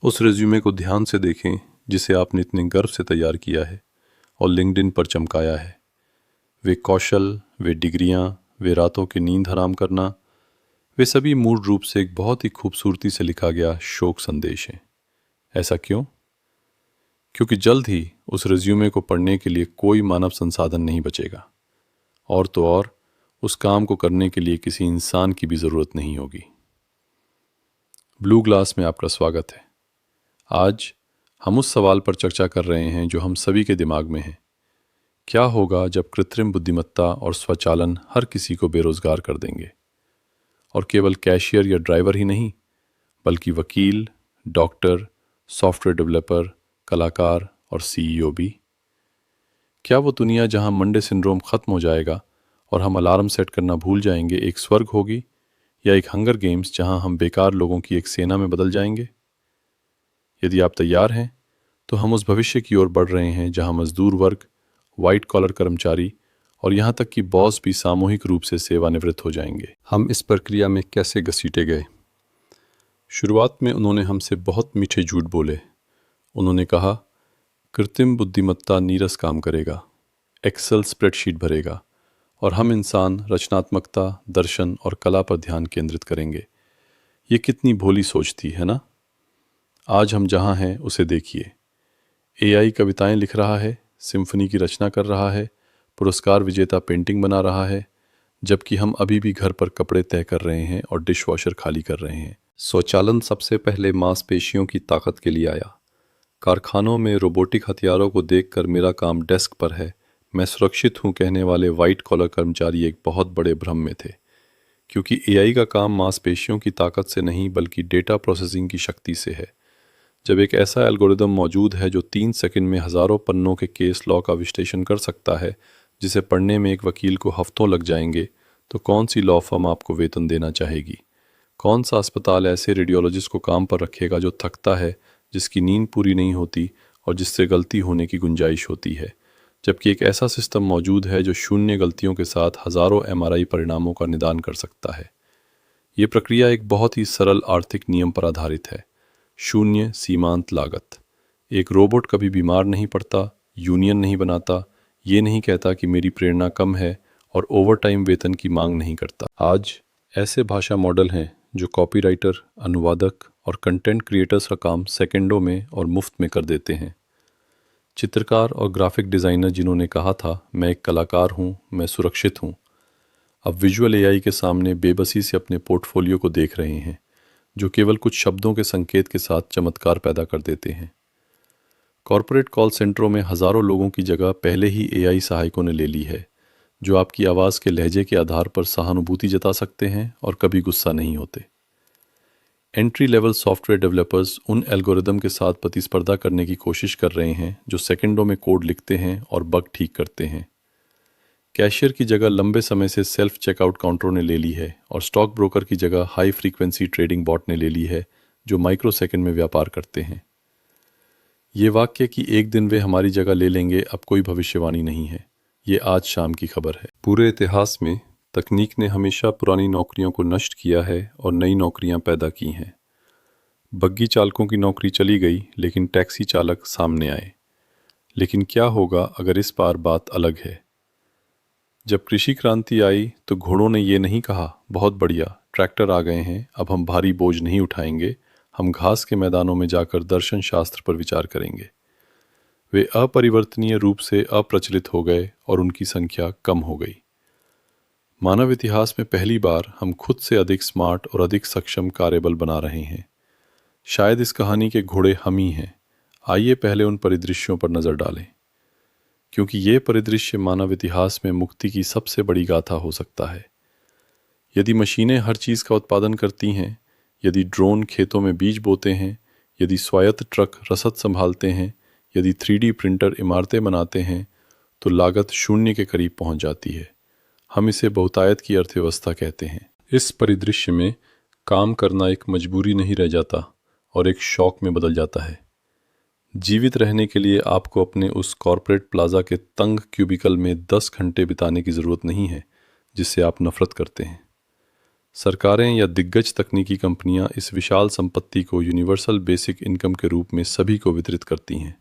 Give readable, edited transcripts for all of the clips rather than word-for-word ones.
उस रिज्यूमे को ध्यान से देखें जिसे आपने इतने गर्व से तैयार किया है और लिंक्डइन पर चमकाया है। वे कौशल, वे डिग्रियां, वे रातों की नींद हराम करना, वे सभी मूल रूप से एक बहुत ही खूबसूरती से लिखा गया शोक संदेश है। ऐसा क्यों? क्योंकि जल्द ही उस रिज्यूमे को पढ़ने के लिए कोई मानव संसाधन नहीं बचेगा, और तो और उस काम को करने के लिए किसी इंसान की भी ज़रूरत नहीं होगी। ब्लू ग्लास में आपका स्वागत है। आज हम उस सवाल पर चर्चा कर रहे हैं जो हम सभी के दिमाग में है। क्या होगा जब कृत्रिम बुद्धिमत्ता और स्वचालन हर किसी को बेरोजगार कर देंगे? और केवल कैशियर या ड्राइवर ही नहीं, बल्कि वकील, डॉक्टर, सॉफ्टवेयर डेवलपर, कलाकार और सीईओ भी। क्या वो दुनिया जहां मंडे सिंड्रोम खत्म हो जाएगा और हम अलार्म सेट करना भूल जाएंगे एक स्वर्ग होगी, या एक हंगर गेम्स जहां हम बेकार लोगों की एक सेना में बदल जाएंगे? यदि आप तैयार हैं तो हम उस भविष्य की ओर बढ़ रहे हैं जहां मजदूर वर्ग, वाइट कॉलर कर्मचारी और यहाँ तक कि बॉस भी सामूहिक रूप से सेवानिवृत्त हो जाएंगे। हम इस प्रक्रिया में कैसे घसीटे गए? शुरुआत में उन्होंने हमसे बहुत मीठे झूठ बोले। उन्होंने कहा, कृत्रिम बुद्धिमत्ता नीरस काम करेगा, एक्सेल स्प्रेडशीट भरेगा, और हम इंसान रचनात्मकता, दर्शन और कला पर ध्यान केंद्रित करेंगे। ये कितनी भोली सोच थी, है ना? आज हम जहाँ हैं उसे देखिए। एआई कविताएं लिख रहा है, सिम्फनी की रचना कर रहा है, पुरस्कार विजेता पेंटिंग बना रहा है, जबकि हम अभी भी घर पर कपड़े तय कर रहे हैं और डिशवॉशर खाली कर रहे हैं। स्वचालन सबसे पहले मांसपेशियों की ताकत के लिए आया। कारखानों में रोबोटिक हथियारों को देखकर मेरा काम डेस्क पर है, मैं सुरक्षित हूँ कहने वाले वाइट कॉलर कर्मचारी एक बहुत बड़े भ्रम में थे, क्योंकि एआई का काम मांसपेशियों की ताकत से नहीं बल्कि डेटा प्रोसेसिंग की शक्ति से है। जब एक ऐसा एल्गोरिदम मौजूद है जो 3 सेकंड में हज़ारों पन्नों के केस लॉ का विश्लेषण कर सकता है, जिसे पढ़ने में एक वकील को हफ्तों लग जाएंगे, तो कौन सी लॉ फर्म आपको वेतन देना चाहेगी? कौन सा अस्पताल ऐसे रेडियोलॉजिस्ट को काम पर रखेगा जो थकता है, जिसकी नींद पूरी नहीं होती और जिससे गलती होने की गुंजाइश होती है, जबकि एक ऐसा सिस्टम मौजूद है जो शून्य गलतियों के साथ हज़ारों एमआरआई परिणामों का निदान कर सकता है। ये प्रक्रिया एक बहुत ही सरल आर्थिक नियम पर आधारित है, शून्य सीमांत लागत। एक रोबोट कभी बीमार नहीं पड़ता, यूनियन नहीं बनाता, ये नहीं कहता कि मेरी प्रेरणा कम है, और ओवरटाइम वेतन की मांग नहीं करता। आज ऐसे भाषा मॉडल हैं जो कॉपीराइटर, अनुवादक और कंटेंट क्रिएटर्स का काम सेकंडों में और मुफ्त में कर देते हैं। चित्रकार और ग्राफिक डिज़ाइनर जिन्होंने कहा था मैं एक कलाकार हूँ, मैं सुरक्षित हूँ, अब विजुअल एआई के सामने बेबसी से अपने पोर्टफोलियो को देख रहे हैं, जो केवल कुछ शब्दों के संकेत के साथ चमत्कार पैदा कर देते हैं। कॉरपोरेट कॉल सेंटरों में हज़ारों लोगों की जगह पहले ही एआई सहायकों ने ले ली है, जो आपकी आवाज़ के लहजे के आधार पर सहानुभूति जता सकते हैं और कभी गुस्सा नहीं होते। एंट्री लेवल सॉफ्टवेयर डेवलपर्स उन एल्गोरिदम के साथ प्रतिस्पर्धा करने की कोशिश कर रहे हैं जो सेकंडों में कोड लिखते हैं और बग ठीक करते हैं। कैशियर की जगह लंबे समय से सेल्फ चेकआउट काउंटरों ने ले ली है, और स्टॉक ब्रोकर की जगह हाई फ्रीक्वेंसी ट्रेडिंग बॉट ने ले ली है, जो माइक्रो सेकंड में व्यापार करते हैं। ये वाक्य कि एक दिन वे हमारी जगह ले लेंगे अब कोई भविष्यवाणी नहीं है, ये आज शाम की खबर है। पूरे इतिहास में तकनीक ने हमेशा पुरानी नौकरियों को नष्ट किया है और नई नौकरियां पैदा की हैं। बग्गी चालकों की नौकरी चली गई, लेकिन टैक्सी चालक सामने आए। लेकिन क्या होगा अगर इस बार बात अलग है? जब कृषि क्रांति आई तो घोड़ों ने ये नहीं कहा बहुत बढ़िया, ट्रैक्टर आ गए हैं, अब हम भारी बोझ नहीं उठाएंगे, हम घास के मैदानों में जाकर दर्शन शास्त्र पर विचार करेंगे। वे अपरिवर्तनीय रूप से अप्रचलित हो गए और उनकी संख्या कम हो गई। मानव इतिहास में पहली बार हम खुद से अधिक स्मार्ट और अधिक सक्षम कार्यबल बना रहे हैं। शायद इस कहानी के घोड़े हम ही हैं। आइए पहले उन परिदृश्यों पर नज़र डालें, क्योंकि ये परिदृश्य मानव इतिहास में मुक्ति की सबसे बड़ी गाथा हो सकता है। यदि मशीनें हर चीज़ का उत्पादन करती हैं, यदि ड्रोन खेतों में बीज बोते हैं, यदि स्वायत्त ट्रक रसद संभालते हैं, यदि 3D प्रिंटर इमारतें बनाते हैं, तो लागत शून्य के करीब पहुंच जाती है। हम इसे बहुतायत की अर्थव्यवस्था कहते हैं। इस परिदृश्य में काम करना एक मजबूरी नहीं रह जाता और एक शौक में बदल जाता है। जीवित रहने के लिए आपको अपने उस कॉरपोरेट प्लाजा के तंग क्यूबिकल में 10 घंटे बिताने की ज़रूरत नहीं है जिससे आप नफरत करते हैं। सरकारें या दिग्गज तकनीकी कंपनियां इस विशाल संपत्ति को यूनिवर्सल बेसिक इनकम के रूप में सभी को वितरित करती हैं।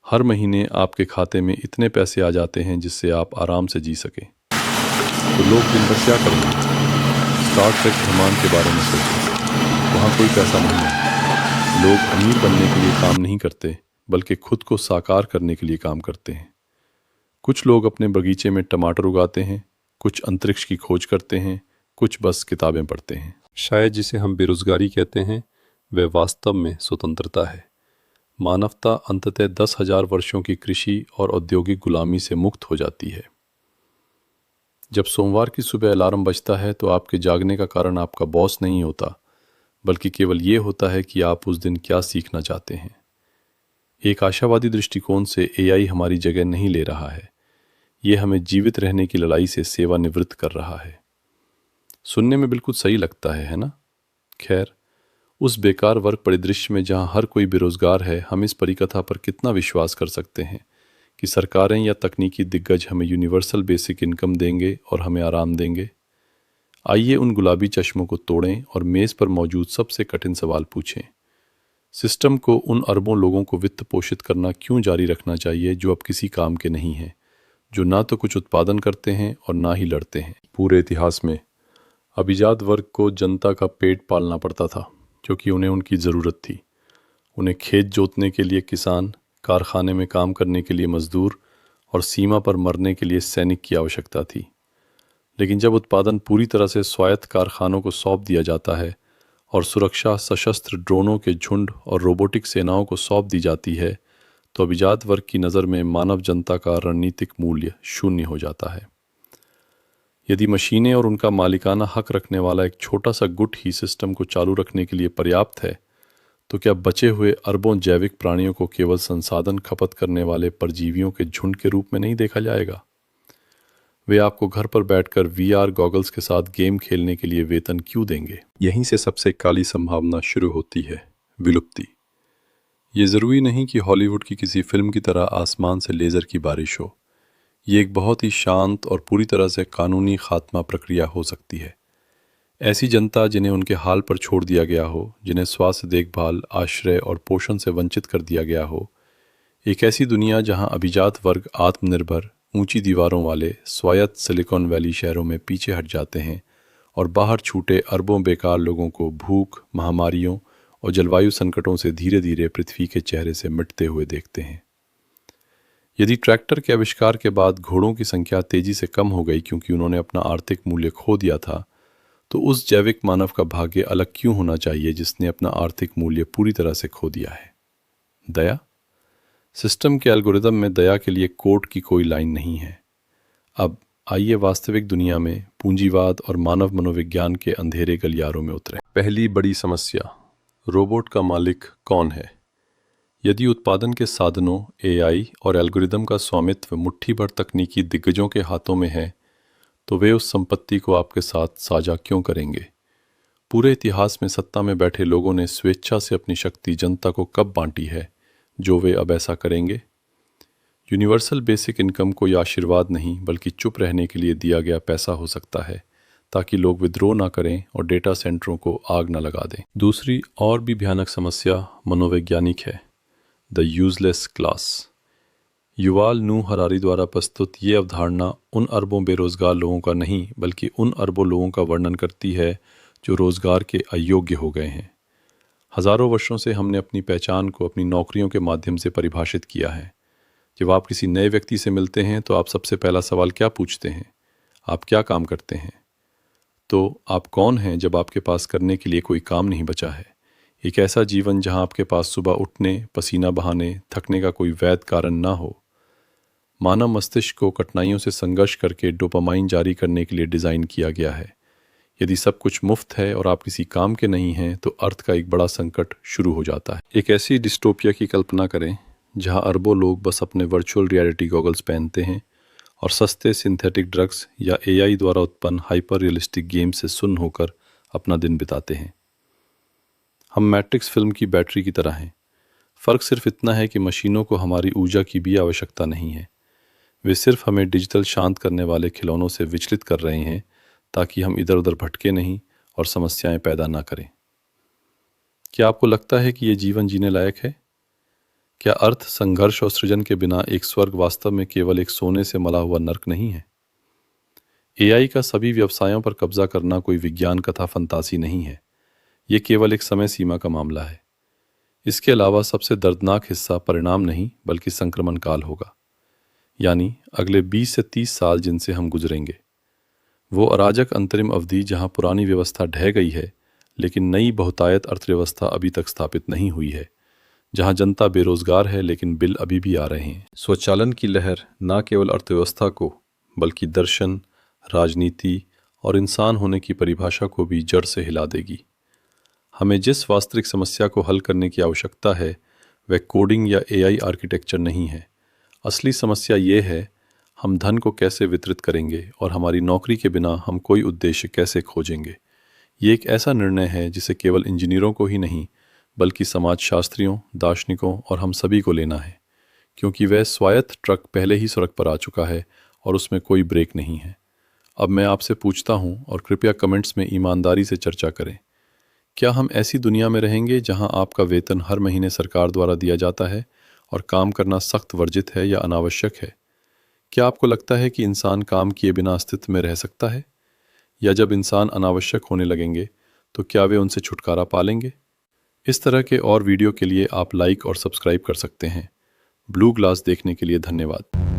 हर महीने आपके खाते में इतने पैसे आ जाते हैं जिससे आप आराम से जी सकें। तो लोग दिन भर क्या करेंगे? स्टार ट्रेक ब्रह्मांड के बारे में सोचें। वहाँ कोई पैसा नहीं है। लोग अमीर बनने के लिए काम नहीं करते, बल्कि खुद को साकार करने के लिए काम करते हैं। कुछ लोग अपने बगीचे में टमाटर उगाते हैं, कुछ अंतरिक्ष की खोज करते हैं, कुछ बस किताबें पढ़ते हैं। शायद जिसे हम बेरोजगारी कहते हैं वह वास्तव में स्वतंत्रता है। मानवता अंततः 10,000 वर्षों की कृषि और औद्योगिक गुलामी से मुक्त हो जाती है। जब सोमवार की सुबह अलार्म बजता है तो आपके जागने का कारण आपका बॉस नहीं होता, बल्कि केवल ये होता है कि आप उस दिन क्या सीखना चाहते हैं। एक आशावादी दृष्टिकोण से एआई हमारी जगह नहीं ले रहा है, ये हमें जीवित रहने की लड़ाई से सेवानिवृत्त कर रहा है। सुनने में बिल्कुल सही लगता है ना? खैर, उस बेकार वर्ग परिदृश्य में जहां हर कोई बेरोजगार है, हम इस परिकथा पर कितना विश्वास कर सकते हैं कि सरकारें या तकनीकी दिग्गज हमें यूनिवर्सल बेसिक इनकम देंगे और हमें आराम देंगे? आइए उन गुलाबी चश्मों को तोड़ें और मेज़ पर मौजूद सबसे कठिन सवाल पूछें। सिस्टम को उन अरबों लोगों को वित्त पोषित करना क्यों जारी रखना चाहिए जो अब किसी काम के नहीं हैं, जो ना तो कुछ उत्पादन करते हैं और ना ही लड़ते हैं? पूरे इतिहास में अभिजात वर्ग को जनता का पेट पालना पड़ता था, क्योंकि उन्हें उनकी ज़रूरत थी। उन्हें खेत जोतने के लिए किसान, कारखाने में काम करने के लिए मजदूर और सीमा पर मरने के लिए सैनिक की आवश्यकता थी। लेकिन जब उत्पादन पूरी तरह से स्वायत्त कारखानों को सौंप दिया जाता है और सुरक्षा सशस्त्र ड्रोनों के झुंड और रोबोटिक सेनाओं को सौंप दी जाती है, तो अभिजात वर्ग की नज़र में मानव जनता का रणनीतिक मूल्य शून्य हो जाता है। यदि मशीनें और उनका मालिकाना हक रखने वाला एक छोटा सा गुट ही सिस्टम को चालू रखने के लिए पर्याप्त है, तो क्या बचे हुए अरबों जैविक प्राणियों को केवल संसाधन खपत करने वाले परजीवियों के झुंड के रूप में नहीं देखा जाएगा? वे आपको घर पर बैठकर वीआर गॉगल्स के साथ गेम खेलने के लिए वेतन क्यों देंगे? यहीं से सबसे काली संभावना शुरू होती है, विलुप्ति। ये ज़रूरी नहीं कि हॉलीवुड की किसी फिल्म की तरह आसमान से लेज़र की बारिश हो। ये एक बहुत ही शांत और पूरी तरह से कानूनी खात्मा प्रक्रिया हो सकती है। ऐसी जनता जिन्हें उनके हाल पर छोड़ दिया गया हो, जिन्हें स्वास्थ्य देखभाल, आश्रय और पोषण से वंचित कर दिया गया हो। एक ऐसी दुनिया जहां अभिजात वर्ग आत्मनिर्भर, ऊंची दीवारों वाले स्वायत्त सिलिकॉन वैली शहरों में पीछे हट जाते हैं और बाहर छूटे अरबों बेकार लोगों को भूख, महामारियों और जलवायु संकटों से धीरे धीरे पृथ्वी के चेहरे से मिटते हुए देखते हैं। यदि ट्रैक्टर के आविष्कार के बाद घोड़ों की संख्या तेजी से कम हो गई क्योंकि उन्होंने अपना आर्थिक मूल्य खो दिया था, तो उस जैविक मानव का भाग्य अलग क्यों होना चाहिए जिसने अपना आर्थिक मूल्य पूरी तरह से खो दिया है? दया? सिस्टम के एल्गोरिदम में दया के लिए कोर्ट की कोई लाइन नहीं है। अब आइए वास्तविक दुनिया में पूंजीवाद और मानव मनोविज्ञान के अंधेरे गलियारों में उतरें। पहली बड़ी समस्या, रोबोट का मालिक कौन है? यदि उत्पादन के साधनों, एआई और एल्गोरिदम का स्वामित्व मुट्ठी भर तकनीकी दिग्गजों के हाथों में है, तो वे उस संपत्ति को आपके साथ साझा क्यों करेंगे? पूरे इतिहास में सत्ता में बैठे लोगों ने स्वेच्छा से अपनी शक्ति जनता को कब बांटी है जो वे अब ऐसा करेंगे? यूनिवर्सल बेसिक इनकम कोई आशीर्वाद नहीं, बल्कि चुप रहने के लिए दिया गया पैसा हो सकता है, ताकि लोग विद्रोह ना करें और डेटा सेंटरों को आग न लगा दें। दूसरी और भी भयानक समस्या मनोवैज्ञानिक है, the useless class. Yuval Nuh Harari द्वारा प्रस्तुत ये अवधारणा उन अरबों बेरोजगार लोगों का नहीं, बल्कि उन अरबों लोगों का वर्णन करती है जो रोजगार के अयोग्य हो गए हैं। हजारों वर्षों से हमने अपनी पहचान को अपनी नौकरियों के माध्यम से परिभाषित किया है। जब आप किसी नए व्यक्ति से मिलते हैं तो आप सबसे पहला सवाल क्या पूछते हैं? आप क्या काम करते हैं? तो आप कौन हैं जब आपके पास करने के लिए कोई काम नहीं बचा है? एक ऐसा जीवन जहां आपके पास सुबह उठने, पसीना बहाने, थकने का कोई वैध कारण ना हो। मानव मस्तिष्क को कठिनाइयों से संघर्ष करके डोपामाइन जारी करने के लिए डिज़ाइन किया गया है। यदि सब कुछ मुफ्त है और आप किसी काम के नहीं हैं, तो अर्थ का एक बड़ा संकट शुरू हो जाता है। एक ऐसी डिस्टोपिया की कल्पना करें जहां अरबों लोग बस अपने वर्चुअल रियलिटी गॉगल्स पहनते हैं और सस्ते सिंथेटिक ड्रग्स या एआई द्वारा उत्पन्न हाइपर रियलिस्टिक गेम से सुन्न होकर अपना दिन बिताते हैं। हम मैट्रिक्स फिल्म की बैटरी की तरह हैं। फ़र्क सिर्फ इतना है कि मशीनों को हमारी ऊर्जा की भी आवश्यकता नहीं है। वे सिर्फ हमें डिजिटल शांत करने वाले खिलौनों से विचलित कर रहे हैं ताकि हम इधर उधर भटके नहीं और समस्याएं पैदा ना करें। क्या आपको लगता है कि ये जीवन जीने लायक है? क्या अर्थ, संघर्ष और सृजन के बिना एक स्वर्ग वास्तव में केवल एक सोने से मला हुआ नर्क नहीं है? एआई का सभी व्यवसायों पर कब्जा करना कोई विज्ञान कथा फंतासी नहीं है। ये केवल एक समय सीमा का मामला है। इसके अलावा सबसे दर्दनाक हिस्सा परिणाम नहीं बल्कि संक्रमण काल होगा, यानी अगले 20 से 30 साल जिनसे हम गुजरेंगे। वो अराजक अंतरिम अवधि जहां पुरानी व्यवस्था ढह गई है लेकिन नई बहुतायत अर्थव्यवस्था अभी तक स्थापित नहीं हुई है, जहां जनता बेरोजगार है लेकिन बिल अभी भी आ रहे हैं। स्वचालन की लहर न केवल अर्थव्यवस्था को बल्कि दर्शन, राजनीति और इंसान होने की परिभाषा को भी जड़ से हिला देगी। हमें जिस वास्तविक समस्या को हल करने की आवश्यकता है वह कोडिंग या एआई आर्किटेक्चर नहीं है। असली समस्या ये है, हम धन को कैसे वितरित करेंगे और हमारी नौकरी के बिना हम कोई उद्देश्य कैसे खोजेंगे। ये एक ऐसा निर्णय है जिसे केवल इंजीनियरों को ही नहीं बल्कि समाजशास्त्रियों, दार्शनिकों और हम सभी को लेना है, क्योंकि वह स्वायत्त ट्रक पहले ही सड़क पर आ चुका है और उसमें कोई ब्रेक नहीं है। अब मैं आपसे पूछता हूँ, और कृपया कमेंट्स में ईमानदारी से चर्चा करें, क्या हम ऐसी दुनिया में रहेंगे जहां आपका वेतन हर महीने सरकार द्वारा दिया जाता है और काम करना सख्त वर्जित है या अनावश्यक है? क्या आपको लगता है कि इंसान काम किए बिना अस्तित्व में रह सकता है? या जब इंसान अनावश्यक होने लगेंगे तो क्या वे उनसे छुटकारा पा लेंगे? इस तरह के और वीडियो के लिए आप लाइक और सब्सक्राइब कर सकते हैं। ब्लू ग्लास देखने के लिए धन्यवाद।